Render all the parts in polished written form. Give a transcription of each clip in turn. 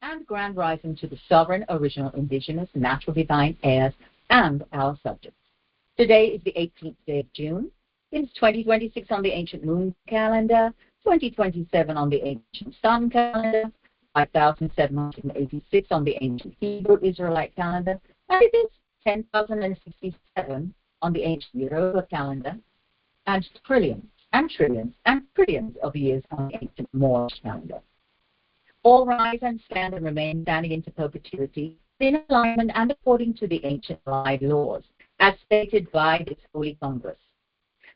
and grand rising to the sovereign, original, indigenous, natural, divine heirs and our subjects. Today is the 18th day of June. It is 2026 on the ancient moon calendar, 2027 on the ancient sun calendar, 5786 on the ancient Hebrew Israelite calendar, and it is 10,067 on the ancient Yoruba calendar, and trillions and trillions and trillions of years on the ancient Moorish calendar. All rise and stand and remain standing into perpetuity in alignment and according to the ancient allied laws, as stated by this Holy Congress.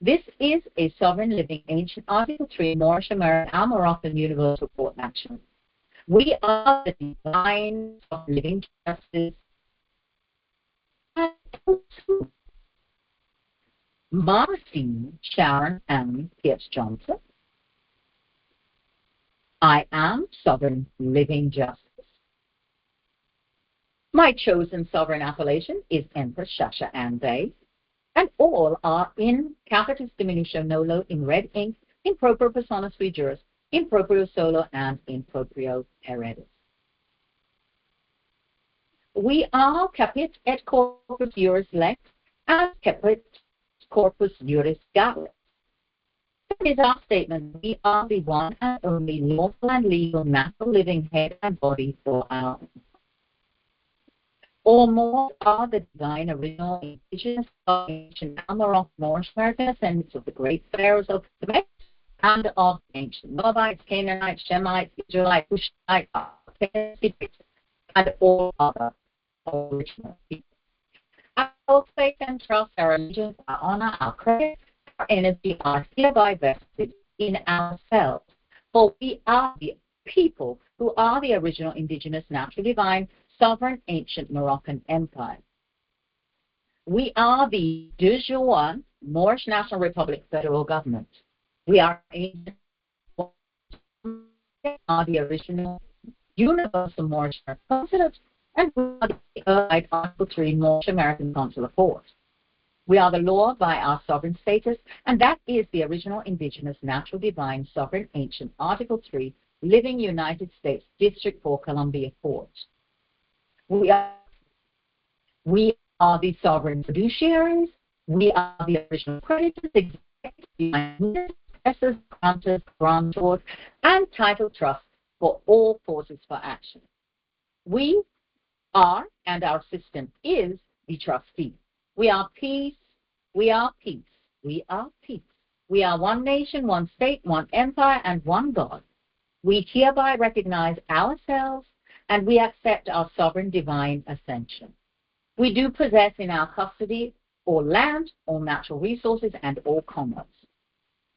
This is a sovereign living ancient Article 3 Moorish American and Moroccan universal court action. We are the divine living justice and Mahdi, Sharon, and Peart Johnson. I am sovereign living justice. My chosen sovereign appellation is Empress Shasha Anbay, and all are in capitis diminutio nolo in red ink, in proprio persona sui juris, in proprio solo, and in proprio heredis. We are capit et corpus juris lex, and capit corpus juris gallis. That is our statement. We are the one and only lawful and legal natural living head and body for our All Moors are the divine, original, indigenous, ancient, Moroccan, Moorish, American descendants of the great pharaohs of the Medes and of ancient Moabites, Canaanites, Shemites, Israelites, Cushites, and all other original people. Our faith and trust, our allegiance, our honor, our credit, our energy are hereby vested in ourselves, for we are the people who are the original, indigenous, natural, divine, sovereign, ancient Moroccan Empire. We are the de jure Moorish National Republic federal government. We are ancient, are the original universal Moorish consulate, and we are the Article 3 Moorish American consular force. We are the law by our sovereign status, and that is the original, indigenous, natural, divine, sovereign, ancient Article 3 living United States District 4 Columbia Court. We are the sovereign fiduciaries. We are the original creditors, executors, assessors, grantors, grantors, and title trusts for all forces for action. We are, and our system is, the trustee. We are peace. We are peace. We are peace. We are one nation, one state, one empire, and one God. We hereby recognize ourselves, and we accept our sovereign divine ascension. We do possess in our custody all land, all natural resources, and all commerce.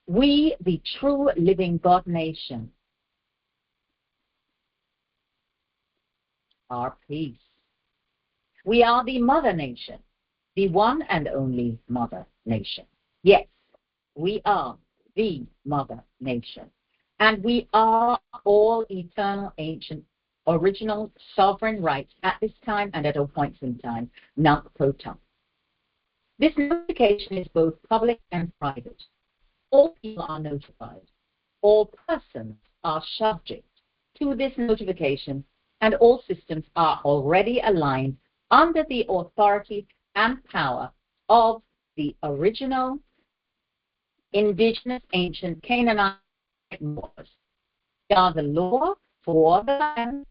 We, the true living God nation, are peace. We are the mother nation, the one and only mother nation. Yes, we are the mother nation, and we are all eternal, ancient, original sovereign rights at this time and at all points in time, nunc pro tunc. This notification is both public and private. All people are notified. All persons are subject to this notification, and all systems are already aligned under the authority and power of the original, indigenous, ancient Canaanite Moors. They are the law for the land,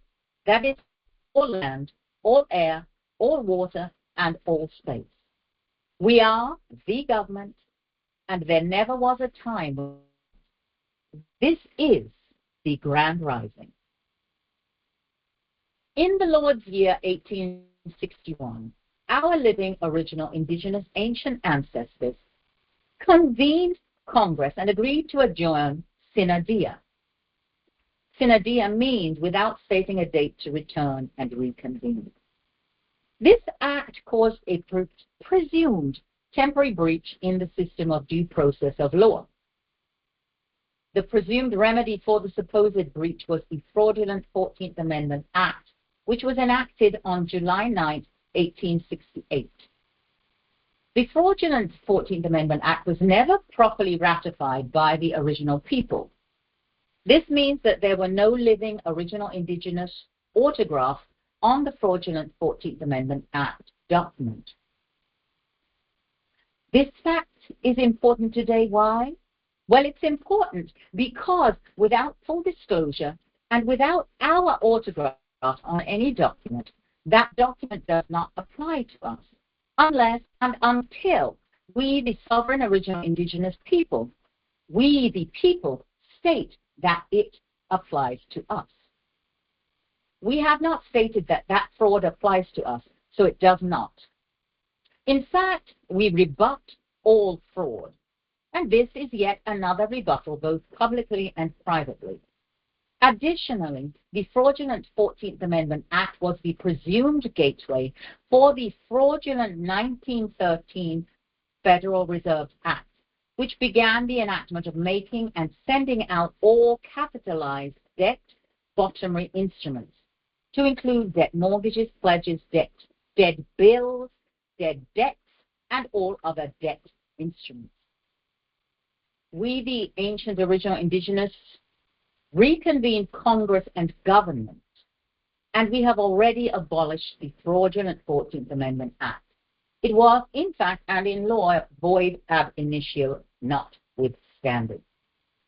that is, all land, all air, all water, and all space. We are the government, and there never was a time when this is the grand rising. In the Lord's year 1861, our living original indigenous ancient ancestors convened Congress and agreed to adjourn sine die. Sine die means without stating a date to return and reconvene. This act caused a presumed temporary breach in the system of due process of law. The presumed remedy for the supposed breach was the fraudulent 14th Amendment Act, which was enacted on July 9, 1868. The fraudulent 14th Amendment Act was never properly ratified by the original people. This means that there were no living original indigenous autograph on the fraudulent 14th Amendment Act document. This fact is important today. Why? Well, it's important because without full disclosure and without our autograph on any document, that document does not apply to us unless and until we, the sovereign original indigenous people, we, the people, state that it applies to us. We have not stated that that fraud applies to us, so it does not. In fact, we rebut all fraud, and this is yet another rebuttal, both publicly and privately. Additionally, the fraudulent 14th Amendment Act was the presumed gateway for the fraudulent 1913 Federal Reserve Act, which began the enactment of making and sending out all capitalized debt bottomry instruments, to include debt mortgages, pledges, dead bills, dead debts, and all other debt instruments. We, the ancient original indigenous, reconvened Congress and government, and we have already abolished the fraudulent 14th Amendment Act. It was, in fact, and in law, void ab initio, notwithstanding.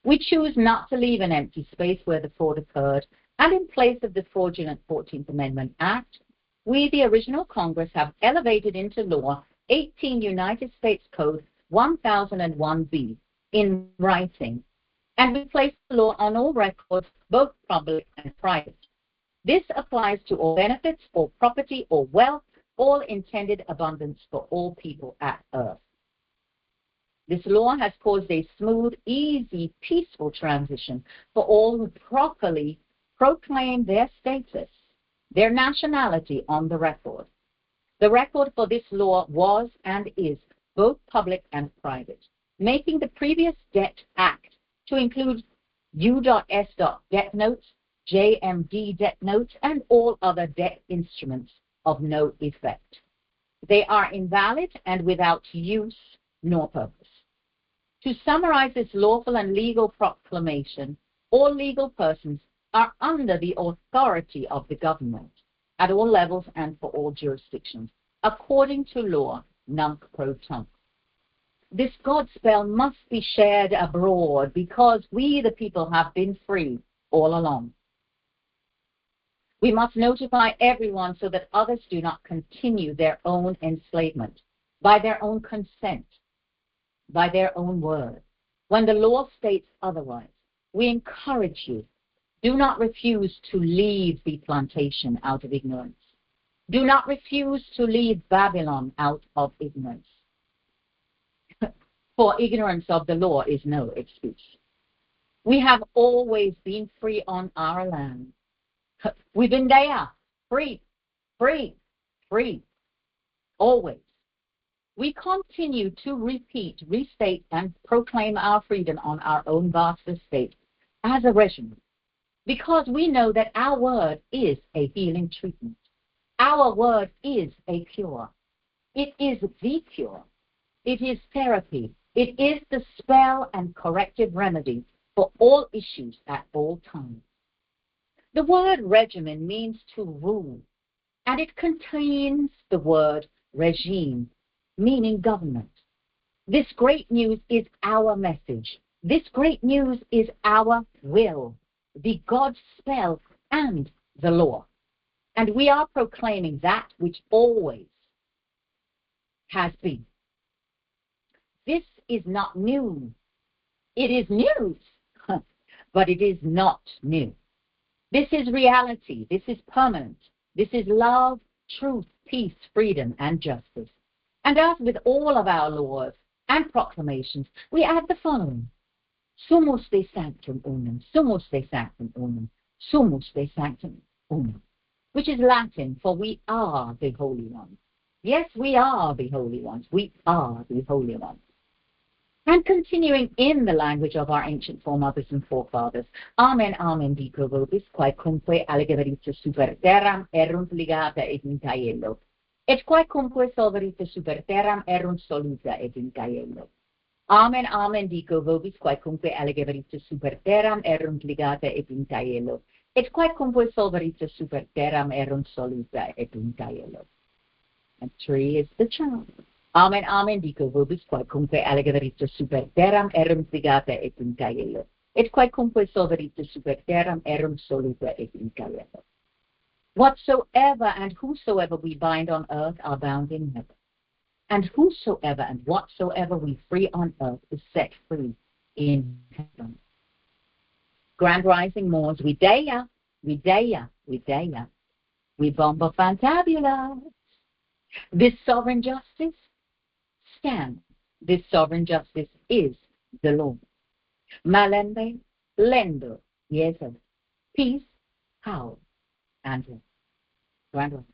We choose not to leave an empty space where the fraud occurred, and in place of the fraudulent 14th Amendment Act, we, the original Congress, have elevated into law 18 United States Code 1001B in writing, and we place the law on all records, both public and private. This applies to all benefits, all property, all wealth, all intended abundance for all people at earth. This law has caused a smooth, easy, peaceful transition for all who properly proclaim their status, their nationality on the record. The record for this law was and is both public and private, making the previous Debt Act to include U.S. debt notes, JMD debt notes, and all other debt instruments of no effect. They are invalid and without use nor purpose. To summarize this lawful and legal proclamation, all legal persons are under the authority of the government at all levels and for all jurisdictions, according to law, nunc pro tunc. This Godspell must be shared abroad because we, the people, have been free all along. We must notify everyone so that others do not continue their own enslavement by their own consent, by their own word. When the law states otherwise, we encourage you, do not refuse to leave the plantation out of ignorance. Do not refuse to leave Babylon out of ignorance. For ignorance of the law is no excuse. We have always been free on our land. We've been there, free, free, free, always. We continue to repeat, restate, and proclaim our freedom on our own vast estate as a regiment, because we know that our word is a healing treatment. Our word is a cure. It is the cure. It is therapy. It is the spell and corrective remedy for all issues at all times. The word regimen means to rule, and it contains the word regime, meaning government. This great news is our message. This great news is our will, the God's spell and the law. And we are proclaiming that which always has been. This is not new. It is news, but it is not new. This is reality. This is permanent. This is love, truth, peace, freedom, and justice. And as with all of our laws and proclamations, we add the following. Sumus de sanctum unum, sumus de sanctum unum, sumus de sanctum unum, which is Latin for we are the Holy Ones. Yes, we are the Holy Ones. We are the Holy Ones. And continuing in the language of our ancient foremothers and forefathers, Amen, Amen, dico vobis, quaecumque algeverite super terram erunt ligata et in caello, et quaecumque solverite super terram erunt soluta et in caello. Amen, Amen, dico vobis, quaecumque algeverite super terram erunt ligata et in caello, Et quaecumque solverita super terram erunt soluta et uncaelo. And 3 is the charm. Amen, amen, dico vobis quaecumque allegerita super terram erunt vigata et uncaelo. Et quaecumque solverita super terram erunt soluta et uncaelo. Whatsoever and whosoever we bind on earth are bound in heaven. And whosoever and whatsoever we free on earth is set free in heaven. Grand Rising Moors, Widea, Widea, Widea. We bomba fantabulous. This sovereign justice stands. This sovereign justice is the law. Malembe, lendo, yes, peace, how, and Grand Rising.